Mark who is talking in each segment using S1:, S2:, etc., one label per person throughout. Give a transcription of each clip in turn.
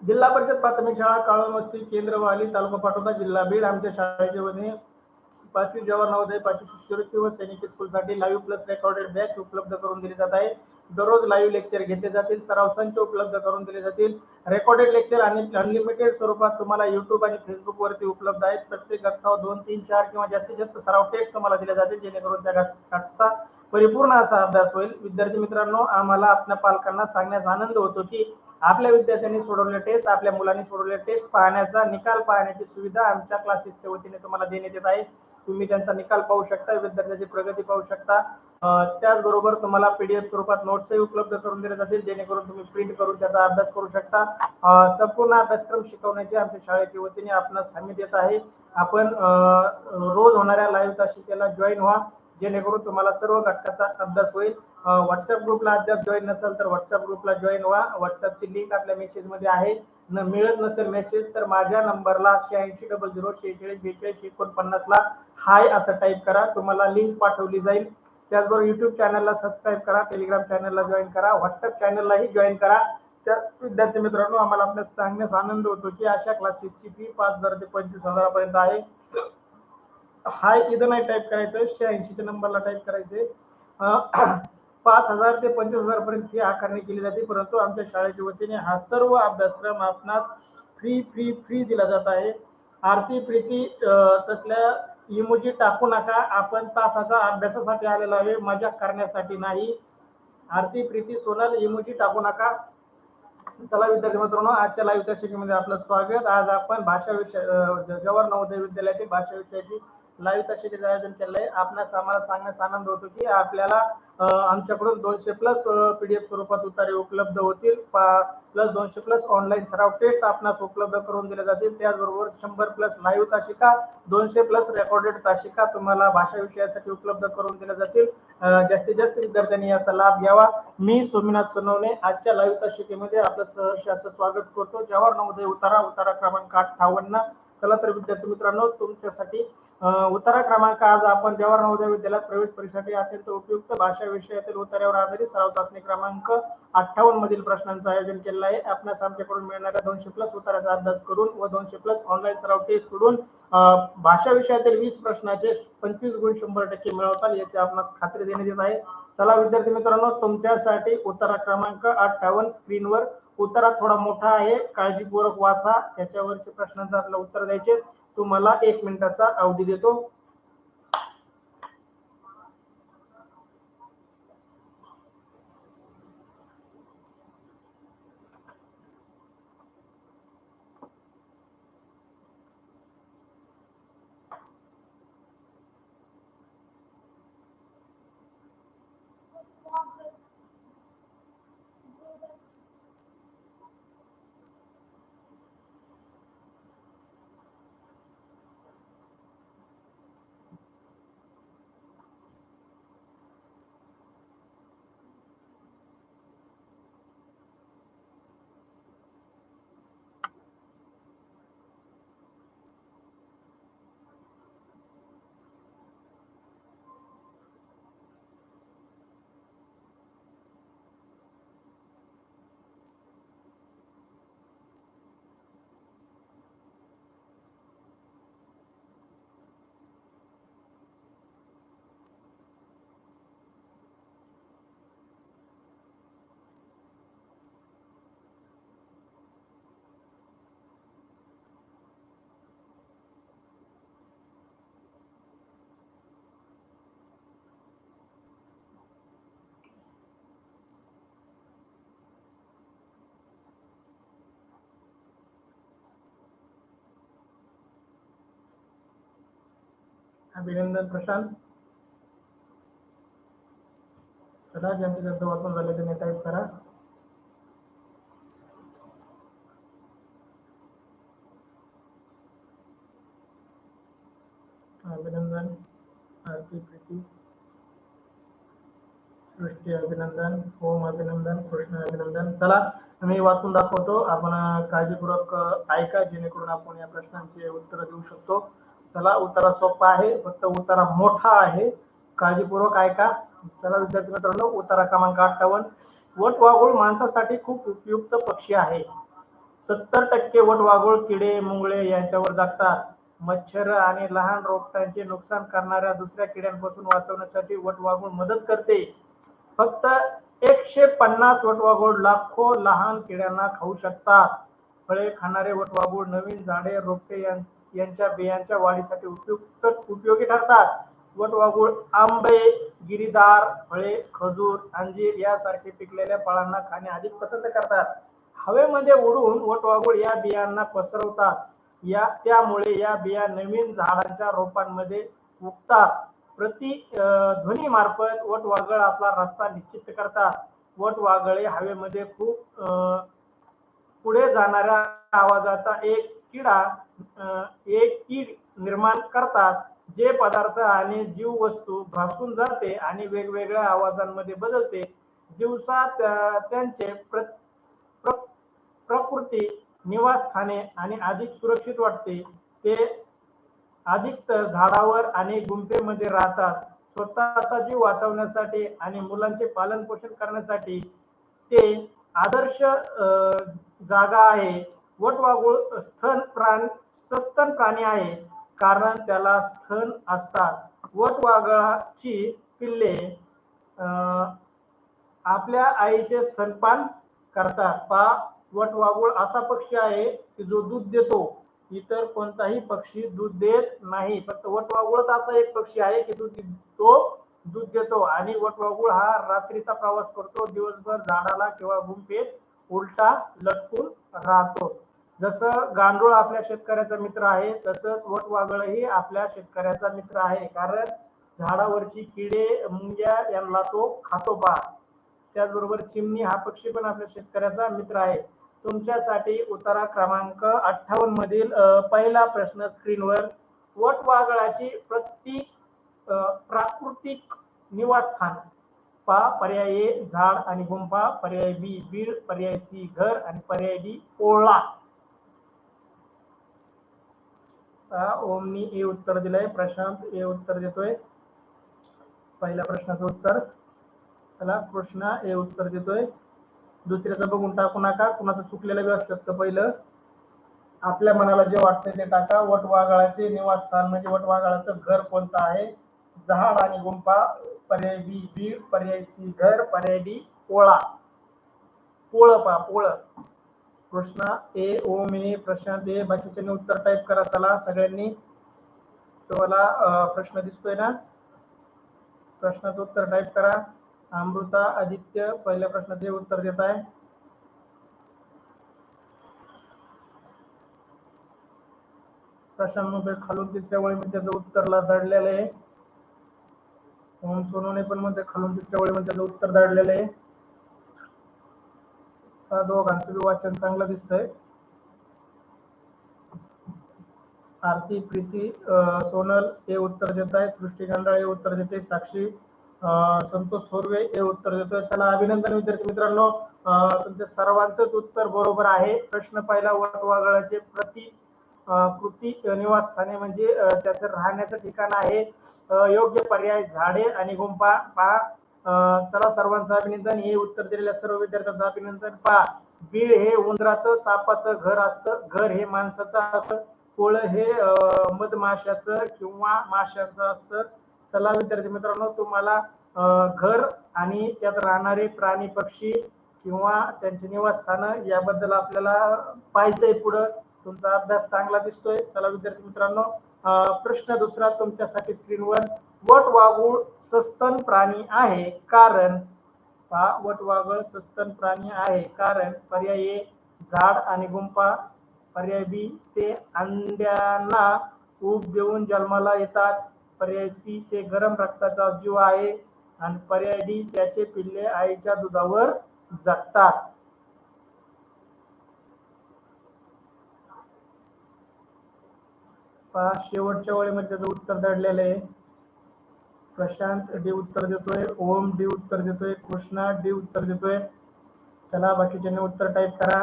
S1: जिल्हा परिषद प्राथमिक शाळा काळमस्ती केंद्रवाली तालुका पाटोदा जिल्हा बीड आमच्या शाळेच्या वतीने 5वी जवाहर नवोदय 5वी शिष्यवृत्ती व सैनिकी स्कूलसाठी लाईव्ह प्लस रेकॉर्डेड बॅच उपलब्ध करून दिली जात आहे। दररोज लाईव्ह लेक्चर घेतले जातील, सराव संच उपलब्ध करून दिले जातील। रेकॉर्डेड लेक्चर आणि अनलिमिटेड स्वरूपात तुम्हाला YouTube आणि Facebook वरती उपलब्ध आहेत। प्रत्येक घटकावर 2, 3, 4 किंवा जास्तीत जास्त सराव टेस्ट तुम्हाला दिले जातील, जेणेकरून त्या घटकाचा परिपूर्ण असा अभ्यास होईल। विद्यार्थी मित्रांनो, आम्हाला आपल्या पालकांना सांगण्यास आनंद होतो की आपल्या विद्यार्थ्यांनी सोडवलेले टेस्ट, आपल्या मुलांनी सोडवलेले टेस्ट पाहण्याचा निकाल पाहण्याची सुविधा आमच्या क्लासेसच्या वतीने तुम्हाला देण्यात येत आहे। तुम्ही त्यांचा निकाल पाहू शकता, विद्यार्थ्यांची प्रगती पाहू शकता। त्याचबरोबर तुम्हाला PDF स्वरूपात नोट्सही उपलब्ध करून दिले जातील, जेणेकरून तुम्ही प्रिंट करून त्याचा अभ्यास करू शकता। संपूर्ण अभ्यासक्रम शिकवण्याची आमच्या शाळेच्या वतीने आपणास हमी देत आहे। आपण रोज होणाऱ्या लाईव्ह तासिकेला जॉईन व्हा, जेणेकरून तुम्हाला सर्व घटकाचा अभ्यास होईल। व्हॉट्सअप ग्रुपला अद्याप जॉईन नसेल तर व्हॉट्सअप ग्रुपला जॉईन व्हा। व्हॉट्सअपची लिंक आपल्या मेसेजमध्ये आहे। मिळत नसेल मेसेज तर माझ्या नंबरला 8600464249 ला हाय असं टाईप करा, तुम्हाला लिंक पाठवली जाईल। त्याचबरोबर YouTube चॅनलला सबस्क्राईब करा, टेलिग्राम चॅनलला जॉईन करा, व्हॉट्सअप चॅनललाही जॉईन करा। त्या विद्यार्थी मित्रांनो, आम्हाला आपल्याला सांगण्यास आनंद होतो की अशा क्लासेसची फी 5,000 ते 25,000 पर्यंत आहे। हाय इथं नाही टाईप करायचं, 86च्या नंबरला टाईप करायचे। 5,000 ते 25,000 पर्यंत फी आकारणी केली जाते, परंतु आमच्या शाळेच्या वतीने हा सर्व अभ्यासक्रम आपणास फ्री दिला जात आहे। आरती प्रीती तसल्या इमोजी टाकू नका, आपण तासाचा अभ्यासासाठी आलेलो आहे, मजा करण्यासाठी नाही। आरती प्रीती सोनल इमोजी टाकू नका। चला विद्यार्थी मित्रांनो, आजच्या लाईव्ह तासिकेमध्ये आपलं स्वागत। आज आपण भाषा विषय जवाहर नवोदय विद्यालयातील भाषा विषयाची लाईव्ह तासिकेचं आयोजन केलं आहे। आपणास आम्हाला सांगण्यास आनंद होतो की आपल्याला आमच्याकडून 200 प्लस PDF स्वरूपात उत्तरे उपलब्ध होतील, प्लस 200 प्लस ऑनलाईन सराव टेस्ट आपणास उपलब्ध करून दिले जातील। त्याचबरोबर 100 प्लस लाईव्ह तासिका, 200 प्लस रेकॉर्डेड तासिका तुम्हाला भाषा विषयासाठी उपलब्ध करून दिल्या जातील। जास्तीत जास्त विद्यार्थ्यांनी याचा लाभ घ्यावा। मी सोमनाथ सोनवणे आजच्या लाईव्ह तासिकेमध्ये आपलं सहर्ष असं स्वागत करतो। जवाहर नवोदय उतारा क्रमांक 58। चला तर विद्यार्थी मित्रांनो, तुमच्यासाठी उतारा क्रमांक आज आपण जवाहर नवोदय विद्यालयात प्रवेश परीक्षेसाठी अत्यंत उपयुक्त भाषा विषयातील उतार्यावर आधारित सराव चाचणी क्रमांक 58 मधील प्रश्नांचं आयोजन केलेलं आहे। आपणास आमच्याकडून मिळणाऱ्या 200 प्लस उताराचा अभ्यास करून व 200 प्लस ऑनलाईन सराव टेस्ट सोडून भाषा विषयातील 20 प्रश्नाचे 25 गुण 100% मिळवताल याची आपणास खात्री देण्यात येत आहे। चला विद्यार्थी मित्रांनो, तुमच्यासाठी उतारा क्रमांक 58 स्क्रीनवर उतारा थोडा मोठा आहे, काळजीपूर्वक वाचा, त्याच्यावरच्या प्रश्नांचं आपलं उत्तर द्यायचे। तुम्हाला 1 मिनिटाचा अवधी देतो। अभिनंदन प्रशांत। चला, ज्यांचं वाचन झालं त्यांनी टाईप करा। अभिनंदन, आरती प्रीती, सृष्टी अभिनंदन, ओम अभिनंदन, कृष्ण अभिनंदन। चला मी वाचून दाखवतो, आपण काळजीपूर्वक ऐका, जेणेकरून आपण या प्रश्नांची उत्तर देऊ शकतो। चला, उत्तर सोपा आहे, फक्त उत्तर मोठा आहे, काळजीपूर्वक ऐका। चला विद्यार्थी मित्रांनो, उत्तर क्रमांक 58 वटवाघूळ माणसासाठी खूप उपयुक्त पक्षी आहे। 70% वटवाघूळ किडे मुंगळे यांच्यावर जगतात. मच्छर आणि लहान रोपट्यांचे नुकसान करणाऱ्या दुसऱ्या किड्यांपासून वाचवण्यासाठी वटवाघूळ मदत करते. फक्त 150 वटवाघूळ लाखो लहान किड्यांना खाऊ शकतात. फळे खाणारे वटवाघूळ नवीन झाडे रोपटे यांच्या बियांच्या वाढीसाठी उपयोगी ठरतात. वटवाघूळ आंबे, गिरीदार फळे, खजूर, अंजीर यासारखे पिकलेल्या फळांना खाणे अधिक पसंत करतात. हवेमध्ये उडून वटवाघूळ या बियांना पसरवतात. त्यामुळे या बिया नवीन झाडांच्या रोपांमध्ये उगतात. ध्वनीमार्फत वटवाघळ आपला रस्ता निश्चित करतात. वटवाघळे हवेमध्ये खूप पुढे जाणाऱ्या आवाजाचा एक कीड निर्माण करतात, जे पदार्थ आणि जीव वस्तू भासून जाते आणि वेगवेगळ्या आवाजांमध्ये बदलते. दिवसा त्यांचे प्रकृती निवासस्थाने आणि अधिक सुरक्षित वाटते. ते अधिकतर झाडावर आणि गुंफेमध्ये राहतात. स्वतःचा जीव वाचवण्यासाठी आणि मुलांचे पालन पोषण करण्यासाठी ते आदर्श जागा आहे. वटवाघूळ सस्तन प्राणी आहे, कारण त्याला स्तन असतात. वटवाघळाची पिल्ले आपल्या आईचे स्तनपान करतात. वटवाघूळ असा पक्षी आहे की जो दूध देतो. इतर कोणताही पक्षी दूध देत नाही. फक्त वटवाघूळच असा एक पक्षी आहे की दूध देतो. आणि वटवाघूळ हा रात्रीचा प्रवास करतो. दिवसभर झाडाला किंवा गुंफेत उलटा लटकून राहतो. जसं गांडूळ आपल्या शेतकऱ्याचा मित्र आहे, तसंच वटवाघळही आपल्या शेतकऱ्याचा मित्र आहे, कारण झाडावरची किडे मुंग्या यांना तो खातो पहा. त्याचबरोबर चिमणी हा पक्षी पण आपल्या शेतकऱ्याचा मित्र आहे. तुमच्यासाठी उत्तरा क्रमांक 58 मधील पहिला प्रश्न स्क्रीनवर. वटवाघळाची प्राकृतिक निवासस्थान पर्याय ए झाड आणि गुंफा, पर्याय बी बीड, पर्याय सी घर आणि पर्याय डी पोळा. ओमनी ए उत्तर दिलंय, प्रशांत ए उत्तर देतोय पहिल्या प्रश्नाचं उत्तर. चला, कृष्णा ए उत्तर देतोय. दुसऱ्याचं बघून टाकू नका, कुणाचं चुकलेलं बी असू शकतं. पहिलं आपल्या मनाला जे वाटतं ते टाका. वटवाघळाचे निवासस्थान म्हणजे वटवाघळाचं घर कोणतं आहे? झाड आणि गुंफा, पर्याय बी बीड, पर्याय सी घर, पर्याय डी पोळा. पोळ. कृष्णा ए, ओम ए, प्रशांत ए. बाकीच्यांनी उत्तर टाईप करा. चला सगळ्यांनी. तुम्हाला प्रश्न दिसतोय ना? प्रश्नाचं उत्तर टाईप करा. अमृता आदित्य पहिल्या प्रश्नाचे उत्तर देत आहे. प्रशांत खालून तिसऱ्या वळीमध्ये त्याचं उत्तरला दडलेलं आहे. ओम सोनवणे पण मध्ये खालून तिसऱ्या वळीमध्ये त्याचं उत्तर दडलेलं आहे. दोघांचं बी वाचन चांगलं दिसतंय. आरती प्रीती सोनल हे उत्तर देत आहे. सृष्टी गांडाळे हे उत्तर देते. साक्षी संतोष थोरवे हे उत्तर देतोय. चला, अभिनंदन विद्यार्थी मित्रांनो, तुमच्या सर्वांचंच उत्तर बरोबर आहे. प्रश्न पहिला, वटवाघळाचे कृती निवासस्थाने म्हणजे त्याचं राहण्याचं ठिकाण आहे. योग्य पर्याय झाडे आणि गुंफा पहा. चला, सर्वांचं अभिनंदन. हे उत्तर दिलेल्या सर्व विद्यार्थ्यांचं अभिनंदन. पहा, बीड हे उंदराचं सापाचं घर असतं. घर हे माणसाचं असतं. पोळ हे मधमाशाचं किंवा माशाचं असतं. चला विद्यार्थी मित्रांनो, तुम्हाला घर आणि त्यात राहणारे प्राणी पक्षी किंवा त्यांचे निवासस्थान याबद्दल आपल्याला पाहायचंय पुढं. तुमचा अभ्यास चांगला दिसतोय. चला विद्यार्थी मित्रांनो, प्रश्न दुसरा तुमच्यासाठी स्क्रीनवर. वटवाघूळ सस्तन प्राणी आहे कारण वटवाघूळ सस्तन प्राणी आहे कारण पर्याय ए झाड आणि गुंफा, पर्याय बी ते अंड्यांना ऊब देऊन जन्माला येतात, पर्याय सी ते गरम रक्ताचा जीव आहे आणि पर्याय डी त्याचे पिल्ले आईच्या दुधावर जगतात. शेवटच्या वेळेमध्ये त्याचं उत्तर दडलेलं आहे. प्रशांत डी उत्तर देतोय. ओम डी उत्तर देतोय. कृष्णा डी उत्तर देतोय. चला, बाकीच्यांनी उत्तर टाईप करा.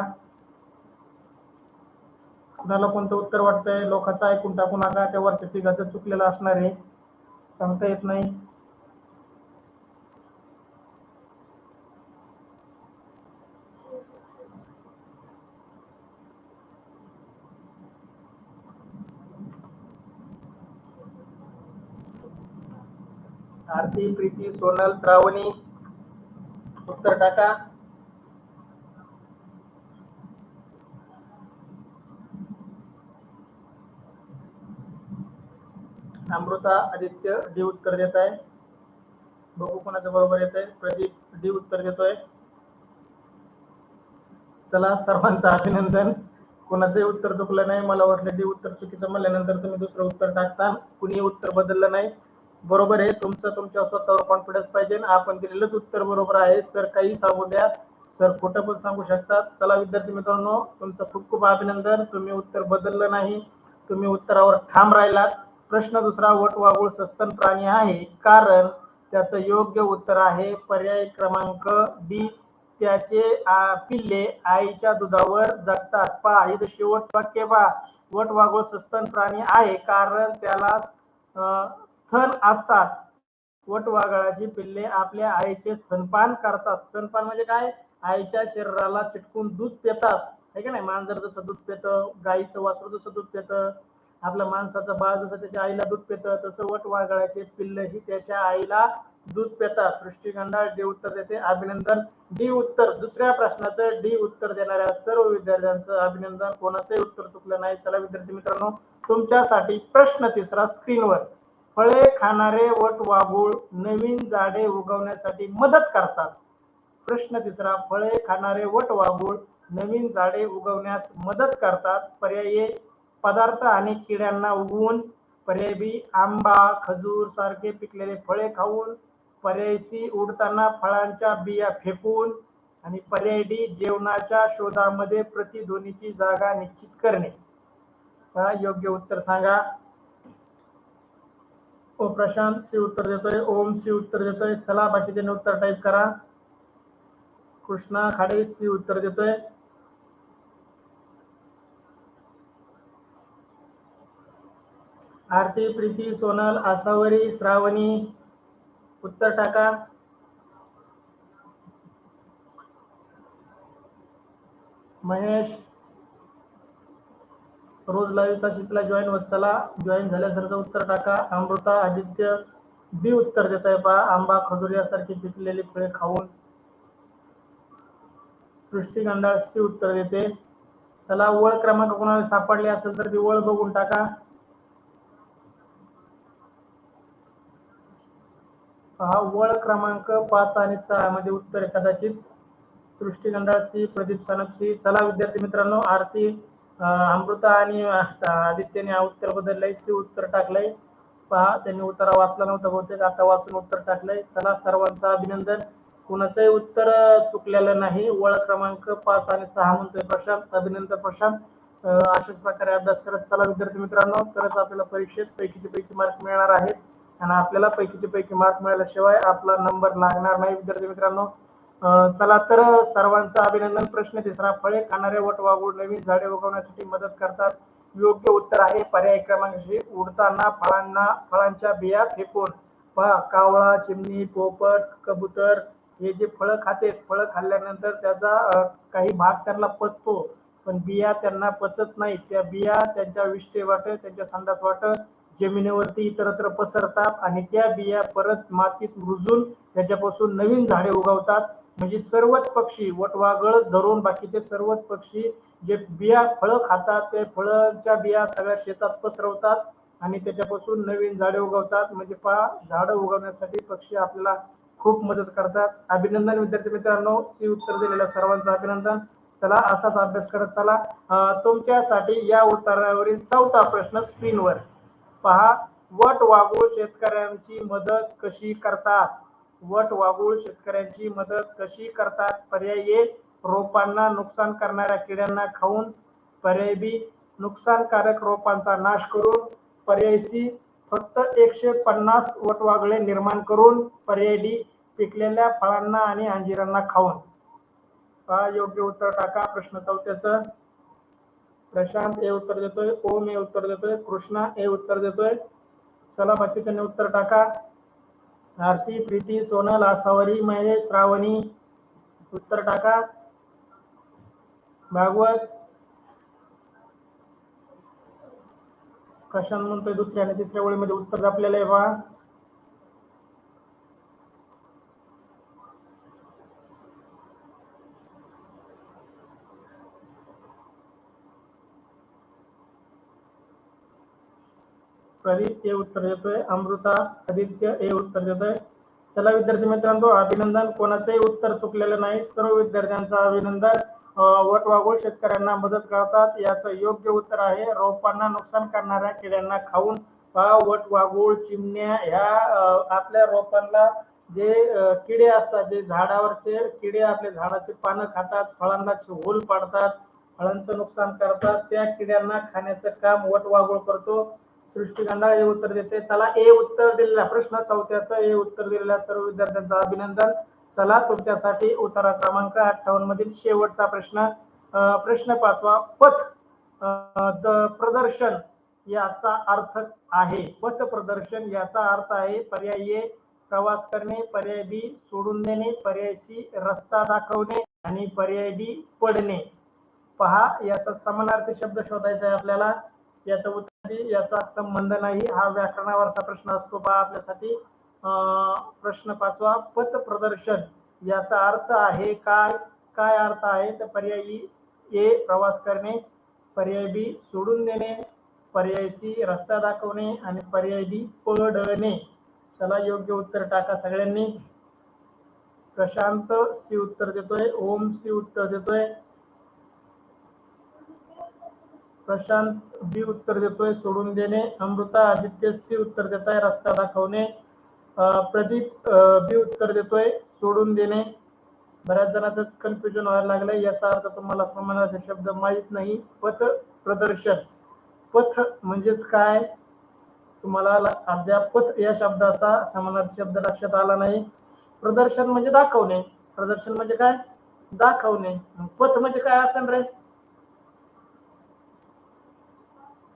S1: कुणाला कोणतं उत्तर वाटतंय लोकांचं ऐकून टाकू नका. त्या वरच्या तिघाचं चुकलेलं असणार आहे, सांगता येत नाही. आरती, प्रीती, सोनल, श्रावणी, उत्तर टाका. अमृता, आदित्य डी उत्तर देत आहे. बघू कोणाचं बरोबर येत आहे. प्रदीप डी उत्तर देतोय. चला, सर्वांचं अभिनंदन. कोणाचंही उत्तर चुकलं नाही. मला वाटलं डी उत्तर चुकीचं म्हणल्यानंतर तुम्ही दुसरं उत्तर टाकता. कुणी उत्तर बदललं नाही. बरोबर आहे. तुमचं तुमच्या स्वतःवर कॉन्फिडन्स पाहिजे. आपण दिलेलंच उत्तर बरोबर आहे. सर काही सांगू द्या, सर खोटं पण सांगू शकतात. चला विद्यार्थी मित्रांनो, तुमचं खूप खूप अभिनंदन. तुम्ही उत्तर बदललं नाही, तुम्ही उत्तरावर ठाम राहिलात. प्रश्न दुसरा, वटवाघूळ सस्तन प्राणी आहे कारण त्याचं योग्य उत्तर आहे पर्याय क्रमांक डी, त्याचे पिल्ले आईच्या दुधावर जगतात. पहा इथं शेवटचं वाक्य पहा, वटवाघूळ सस्तन प्राणी आहे कारण त्याला स्तन असतात. वटवाघळाची पिल्ले आपल्या आईचे स्तनपान करतात. स्तनपान म्हणजे काय? आईच्या शरीराला चिटकून दूध पितात, आहे का नाही? मांजर जसं दूध पितं, गाईचं वासरू जसं दूध पितं, आपलं माणसाचं बाळ जसं त्याच्या आईला दूध पितं, तसं वटवाघळाचे पिल्लही त्याच्या आईला दूध पितात. सृष्टीखंडाळ डी उत्तर देते. अभिनंदन. डी उत्तर, दुसऱ्या प्रश्नाचं डी उत्तर देणाऱ्या सर्व विद्यार्थ्यांचं अभिनंदन. कोणाचंही उत्तर चुकलं नाही. चला विद्यार्थी मित्रांनो, तुमच्यासाठी प्रश्न तिसरा स्क्रीनवर. फळे खाणारे वटवाघूळ नवीन झाडे उगवण्यासाठी मदत करतात. प्रश्न तिसरा, फळे खाणारे वटवाघूळ नवीन झाडे उगवण्यास मदत करतात. पर्याय ए, पदार्थ आणि किड्यांना उगवून. पर्याय बी, आंबा, खजूर सारखे पिकलेले फळे खाऊन. पर्याय सी, उडताना फळांच्या बिया फेकून. आणि पर्याय डी, जेवणाच्या शोधामध्ये प्रतिध्वनीची जागा निश्चित करणे. योग्य उत्तर सांगा. ओ प्रशांत सी उत्तर देतोय. ओम सी उत्तर देतोय. चला बाकीचे उत्तर टाईप करा. कृष्णा खाडे सी उत्तर देतोय. आरती, प्रीती, सोनल, आसावरी, श्रावणी, उत्तर टाका. महेश, रोज लाईव्ह तासिकला जॉईन होत चला. जॉईन झाल्यासारखं उत्तर टाका. अमृता, आदित्य बी उत्तर देत आहे पहा, आंबा, खजूर यासारखी पिकलेली फळे खाऊन. सृष्टी गंडाळ सी उत्तर देते. चला, वळ क्रमांक कोणाला सापडले असेल तर ती वळ बघून टाका. पहा, वळ क्रमांक 5 आणि 6 मध्ये उत्तर कदाचित. सृष्टी गंडाळ सी, प्रदीप सानप सी. चला विद्यार्थी मित्रांनो, आरती, अमृता आणि आदित्यने उत्तर बदललंय, सी उत्तर टाकलंय. पहा, त्यांनी उत्तर वाचला नव्हतं बहुतेक, आता वाचून उत्तर टाकलंय. चला, सर्वांचं अभिनंदन. कुणाचंही उत्तर चुकलेलं नाही. वळ क्रमांक 5 आणि 6 म्हणतोय प्रशांत. अभिनंदन प्रशांत. अशाच प्रकारे अभ्यास करत चला विद्यार्थी मित्रांनो, तरच आपल्याला परीक्षेत पैकीचे पैकी मार्क मिळणार आहेत. आणि आपल्याला पैकीचे पैकी मार्क मिळाल्याशिवाय आपला नंबर लागणार नाही विद्यार्थी मित्रांनो. चला तर सर्वांचं अभिनंदन. प्रश्न तिसरा, फळे खाणारे वटवाघूळ नवीन झाडे उगवण्यासाठी मदत करतात. योग्य उत्तर आहे पर्याय क्रमांक सी, उडताना फळांच्या बिया फेकून. पहा, कावळा, चिमणी, पोपट, कबूतर हे जे फळं खाते, फळं खाल्ल्यानंतर त्याचा काही भाग त्यांना पचतो, पण बिया त्यांना पचत नाही. त्या बिया त्यांच्या विष्ठेवाट, त्यांच्या संडासवाट जमिनीवरती इतरत्र पसरतात आणि त्या बिया परत मातीत रुजून त्याच्यापासून नवीन झाडे उगवतात. म्हणजे सर्वच पक्षी, वटवाघळच धरून बाकीचे सर्वच पक्षी जे बिया फळं खातात, ते फळांच्या बिया सगळ्या शेतात पसरवतात आणि त्याच्यापासून नवीन झाडे उगवतात. म्हणजे पहा, झाडं उगवण्यासाठी पक्षी आपल्याला खूप मदत करतात. अभिनंदन विद्यार्थी मित्रांनो, सी उत्तर दिलेल्या सर्वांचं अभिनंदन. चला, असाच अभ्यास करत चला. तुमच्यासाठी या उत्तरावरील चौथा प्रश्न स्क्रीनवर पहा. वटवाघूळ शेतकऱ्यांची मदत कशी करतात? वटवाघूळ शेतकऱ्यांची मदत कशी करतात? पर्याय ए, रोपांना नुकसान करणाऱ्या किड्यांना खाऊन. पर्याय बी, नुकसानकारक रोपांचा नाश करून. पर्याय सी, फक्त 150 वटवाघळे निर्माण करून. पर्याय डी, पिकलेल्या फळांना आणि अंजिरांना खाऊन. पहा, योग्य उत्तर टाका. प्रश्न चौथ्याचं. प्रशांत ए उत्तर देतोय. ओम ए उत्तर देतोय. कृष्णा ए उत्तर देतोय. चला बाकीच्यांनी उत्तर टाका. आरती, प्रीती, सोनल, आसावरी, महेश, श्रावणी, उत्तर टाका. भागवत, कशान म्हणतोय दुसऱ्या आणि तिसऱ्या ओळीमध्ये उत्तर आपल्याला आहे पहा. प्रदीप ए उत्तर देतोय, अमृता आदित्य ए उत्तर देतोय. चला विद्यार्थी मित्रांनो, अभिनंदन, कोणाचंही उत्तर चुकलेलं नाही, सर्व विद्यार्थ्यांचं अभिनंदन. वटवाघूळ शेतकऱ्यांना मदत करतात, याचं योग्य उत्तर आहे रोपांना नुकसान करणाऱ्या किड्यांना खाऊन. वटवाघूळ, चिमण्या ह्या आपल्या रोपांना जे किडे असतात, जे झाडावरचे किडे आपले झाडाची पानं खातात, फळांना होल पाडतात, फळांचं नुकसान करतात, त्या किड्यांना खाण्याचं काम वटवाघूळ करतो. सृष्टी गंडाळ हे उत्तर देते. चला ए उत्तर दिलेल्या प्रश्न 4थ्याचं ए उत्तर दिलेल्या सर्व विद्यार्थ्यांचं अभिनंदन. चला तुमच्यासाठी उत्तर क्रमांक 58 मधील शेवटचा प्रश्न. प्रश्न 5वा, पथ प्रदर्शन याचा अर्थ आहे. पथ प्रदर्शन याचा अर्थ आहे पर्याय ए प्रवास करणे, पर्याय बी सोडून देणे, पर्याय सी रस्ता दाखवणे आणि पर्याय डी पडणे. पहा, याचा समानार्थी शब्द शोधायचा आहे आपल्याला. याचा उत्तर याचा संबंध नाही, हा व्याकरणावरचा प्रश्न असतो. पहा आपल्यासाठी प्रश्न 5वा, पथ प्रदर्शन याचा अर्थ आहे काय? काय अर्थ आहे? तर पर्याय ए प्रवास करणे, पर्याय बी सोडून देणे, पर्याय सी रस्ता दाखवणे आणि पर्याय डी पडणे. चला योग्य उत्तर टाका सगळ्यांनी. प्रशांत सी उत्तर देतोय, ओम सी उत्तर देतोय, प्रशांत बी उत्तर देतोय सोडून देणे, अमृता आदित्य सी उत्तर देत आहे रस्ता दाखवणे, प्रदीप बी उत्तर देतोय सोडून देणे. बऱ्याच जणांचं कन्फ्युजन व्हायला लागलंय, याचा अर्थ तुम्हाला समानार्थी शब्द माहित नाही. पथ प्रदर्शन, पथ म्हणजेच काय? तुम्हाला अद्याप पथ या शब्दाचा समानार्थी शब्द लक्षात आला नाही. प्रदर्शन म्हणजे दाखवणे, प्रदर्शन म्हणजे काय? दाखवणे. पथ म्हणजे काय असेल रे?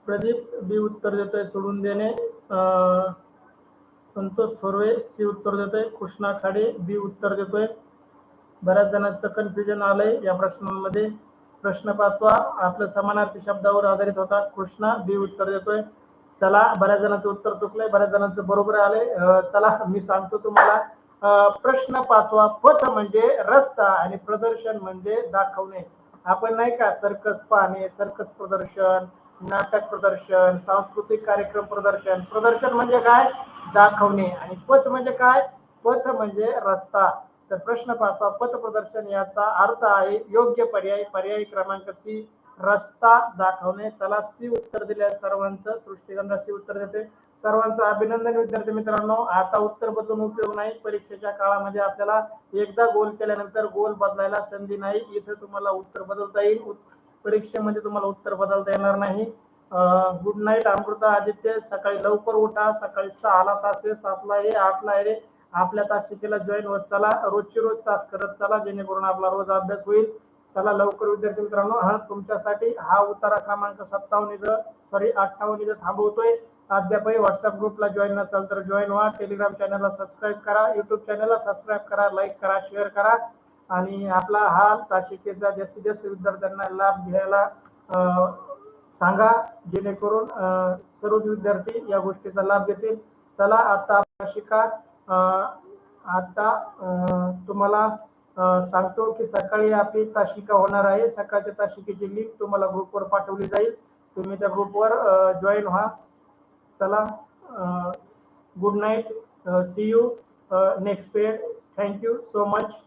S1: प्रदीप बी उत्तर देतोय सोडून देणे, संतोष थोरवे सी उत्तर देतोय, कृष्णा खाडे बी उत्तर देतोय. बऱ्याच जणांचं कन्फ्युजन आलंय या प्रश्नांमध्ये. प्रश्न 5वा आपल्या समानार्थी शब्दावर आधारित होता, कृष्णा बी उत्तर देतोय. चला, बऱ्याच जणांचं उत्तर चुकलंय, बऱ्याच जणांचं बरोबर आलंय. चला मी सांगतो तुम्हाला. प्रश्न 5वा, पथ म्हणजे रस्ता आणि प्रदर्शन म्हणजे दाखवणे. आपण नाही का सर्कस पाहणे, सर्कस प्रदर्शन, नाटक प्रदर्शन, सांस्कृतिक कार्यक्रम प्रदर्शन. प्रदर्शन म्हणजे काय? दाखवणे. आणि पथ म्हणजे काय? पथ म्हणजे रस्ता. तर प्रश्न 5वा, पथ प्रदर्शन याचा अर्थ आहे योग्य पर्याय, पर्याय क्रमांक सी रस्ता दाखवणे. चला सी उत्तर दिले सर्वांचं. सृष्टीगंधा सी उत्तर देते. सर्वांचं अभिनंदन विद्यार्थी मित्रांनो. आता उत्तर बदलून उपयोग नाही. परीक्षेच्या काळामध्ये आपल्याला एकदा गोल केल्यानंतर गोल बदलायला संधी नाही. इथे तुम्हाला उत्तर बदलता येईल, परीक्षेमध्ये तुम्हाला उत्तर बदलता येणार नाही. Good night Amruta Aditya. सकाळी लवकर उठा, सकाळी 6ला तास आहे, 7ला आहे, 8ला आहे. आपल्या तासिकेला जॉईन होत चला, रोजची रोज तास करत चला, जेणेकरून आपला रोज अभ्यास होईल. चला लवकर विद्यार्थी मित्रांनो. हा तुमच्यासाठी हा उत्तरा क्रमांक 58 इथं थांबवतोय. अद्यापही व्हॉट्सअप ग्रुपला जॉईन नसाल तर जॉईन व्हा, टेलिग्राम चॅनलला सबस्क्राईब करा, युट्यूब चॅनलला सबस्क्राईब करा, लाईक करा, शेअर करा आणि आपला हा तासिकेचा जास्तीत जास्त विद्यार्थ्यांना लाभ घ्यायला सांगा, जेणेकरून सर्व विद्यार्थी या गोष्टीचा लाभ घेतील. चला आता शिका. आता तुम्हाला सांगतो की सकाळी आपली तासिका होणार आहे. सकाळच्या तासिकेची लिंक तुम्हाला ग्रुपवर पाठवली जाईल, तुम्ही त्या ग्रुपवर जॉईन व्हा. चला, good night, see you next period. Thank you so much.